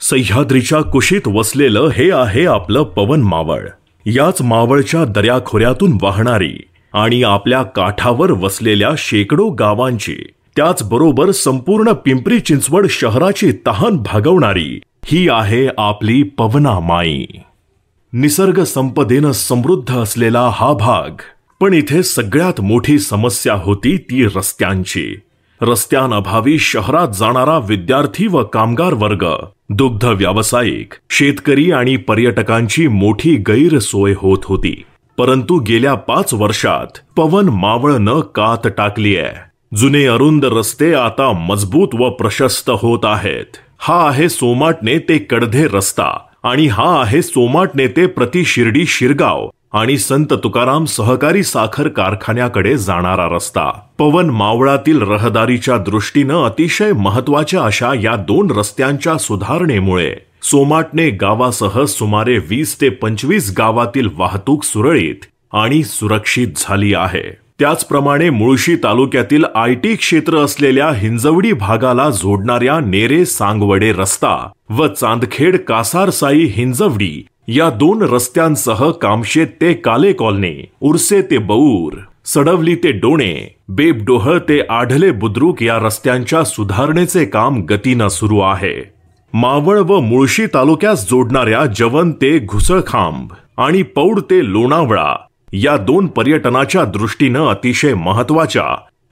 सह्याद्रीच्या कुशीत वसलेलं हे आहे आपलं पवन मावळ। याच मावळच्या दऱ्याखोऱ्यातून वाहणारी आणि आपल्या काठावर वसलेल्या शेकडो गावांची, त्याचबरोबर संपूर्ण पिंपरी चिंचवड शहराची तहान भागवणारी ही आहे आपली पवना माई। निसर्ग संपदेनं समृद्ध असलेला हा भाग, पण इथे सगळ्यात मोठी समस्या होती ती रस्त्यांची। रस्त्यांअभावी शहरात जाणारा विद्यार्थी व कामगार वर्ग, दुग्ध व्यावसायिक, शेतकरी आणि पर्यटकांची मोठी गैरसोय होत होती। परंतु गेल्या 5 वर्षात पवन मावळनं कात टाकलीय। जुने अरुंद रस्ते आता मजबूत व प्रशस्त होत आहेत। हा आहे सोमाटणे ते कडधे रस्ता आणि हा आहे सोमाटणे ते प्रति शिर्डी शिरगाव आणि संत तुकाराम सहकारी साखर कारखान्याकडे जाणारा रस्ता। पवन मावळातील रहदारीच्या दृष्टीनं अतिशय महत्त्वाच्या अशा या 2 रस्त्यांच्या सुधारणेमुळे सोमाटणे गावासह सुमारे 20 ते 25 गावातील वाहतूक सुरळीत आणि सुरक्षित झाली आहे। त्याचप्रमाणे मुळशी तालुक्यातील IT क्षेत्र असलेल्या हिंजवडी भागाला जोडणाऱ्या नेरे सांगवडे रस्ता व चांदखेड कासारसाई हिंजवडी या 2 रस्त्यांसह कामशेत ते काले कॉलनी, उरसे ते बऊर, सडवली ते डोणे, बेबडोह ते आढले बुद्रुक या रस्त्यांच्या सुधारणेचे काम गतीनं सुरू आहे। मावळ व मुळशी तालुक्यास जोडणाऱ्या जवन ते घुसळखांब आणि पौड ते लोणावळा या 2 पर्यटनाच्या दृष्टीनं अतिशय महत्त्वाच्या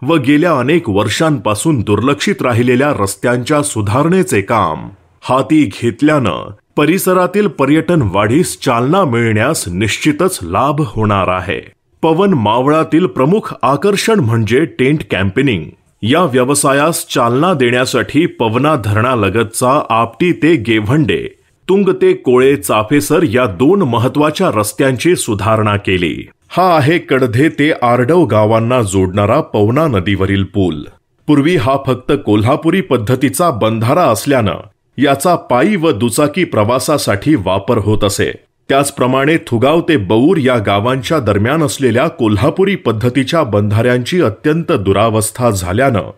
व गेल्या अनेक वर्षांपासून दुर्लक्षित राहिलेल्या रस्त्यांच्या सुधारणेचे काम हाती घेतल्यानं परिसरातील पर्यटन वाढीस चालना मिळण्यास निश्चितच लाभ होणार आहे। पवन मावळातील प्रमुख आकर्षण म्हणजे टेंट कॅम्पेनिंग। या व्यवसायास चालना देण्यासाठी पवना धरणालगतचा आपटी ते गेव्हंडे, तुंग ते कोळे चाफेसर या 2 महत्त्वाच्या रस्त्यांची सुधारणा केली। हा आहे कडधे ते आरडव गावांना जोडणारा पवना नदीवरील पूल। पूर्वी हा फक्त कोल्हापुरी पद्धतीचा बंधारा असल्यानं याचा पायी व दुचाकी प्रवासासाठी वापर होत असे। त्याचप्रमाणे थुगाव ते बऊर या गावांच्या दरम्यान असलेल्या कोल्हापुरी पद्धतीच्या बंधाऱ्यांची अत्यंत दुरावस्था झाल्यानं,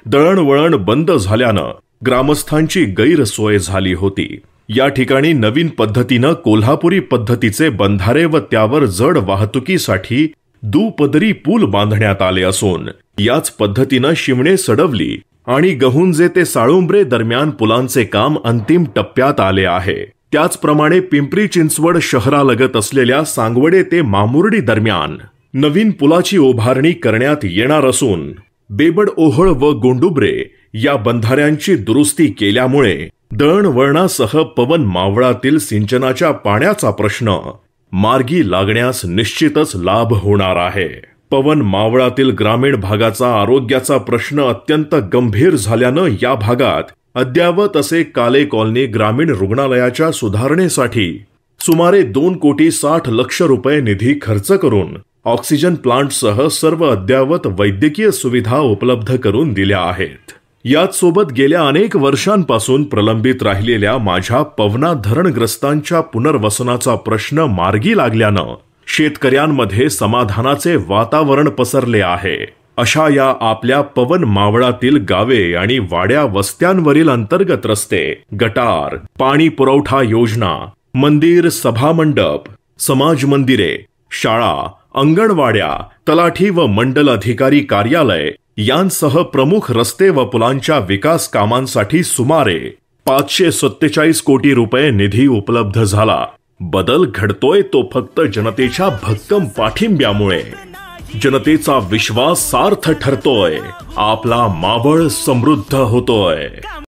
दळणवळण बंद झाल्यानं ग्रामस्थांची गैरसोय झाली होती। या ठिकाणी नवीन पद्धतीनं कोल्हापुरी पद्धतीचे बंधारे व त्यावर जड वाहतुकीसाठी दुपदरी पूल बांधण्यात आले असून, याच पद्धतीनं शिवणे सडवली आणि गहुंजे ते साळुंब्रे दरम्यान पुलांचे काम अंतिम टप्प्यात आले आहे। त्याचप्रमाणे पिंपरी चिंचवड शहरालगत असलेल्या सांगवडे ते मामुर्डी दरम्यान नवीन पुलाची उभारणी करण्यात येणार असून, बेबड ओहळ व गोंडुब्रे या बंधाऱ्यांची दुरुस्ती केल्यामुळे दळणवळणासह पवन मावळातील सिंचनाच्या पाण्याचा प्रश्न मार्गी लागण्यास निश्चितच लाभ होणार आहे। पवन मावळातील ग्रामीण भागाचा आरोग्याचा प्रश्न अत्यंत गंभीर झाल्यानं या भागात अद्यावत असे काले कॉलनी ग्रामीण रुग्णालयाच्या सुधारणेसाठी सुमारे 2,60,00,000 रुपये निधी खर्च करून ऑक्सिजन प्लांटसह सर्व अद्यावत वैद्यकीय सुविधा उपलब्ध करून दिल्या आहेत। याच सोबत गेल्या अनेक वर्षांपासून प्रलंबित राहिलेल्या माझ्या पवना धरणग्रस्तांच्या पुनर्वसनाचा प्रश्न मार्गी लागल्यानं शेतकऱ्यांमध्ये समाधानाचे वातावरण पसरले आहे। अशा या आपल्या पवन मावळातील गावे आणि वाड्या वस्त्यांवरील अंतर्गत रस्ते, गटार, पाणी पुरवठा योजना, मंदिर, सभामंडप, समाज मंदिरे, शाळा, अंगणवाड्या, तलाठी व मंडल अधिकारी कार्यालय यांसह प्रमुख रस्ते व पुलांच्या विकास कामांसाठी सुमारे 547 कोटी रुपये निधी उपलब्ध झाला। बदल घडतोय तो फक्त जनतेच्या भक्कम पाठिंब्यामुळे। जनतेचा विश्वास सार्थ ठरतोय, आपला मावळ समृद्ध होतोय।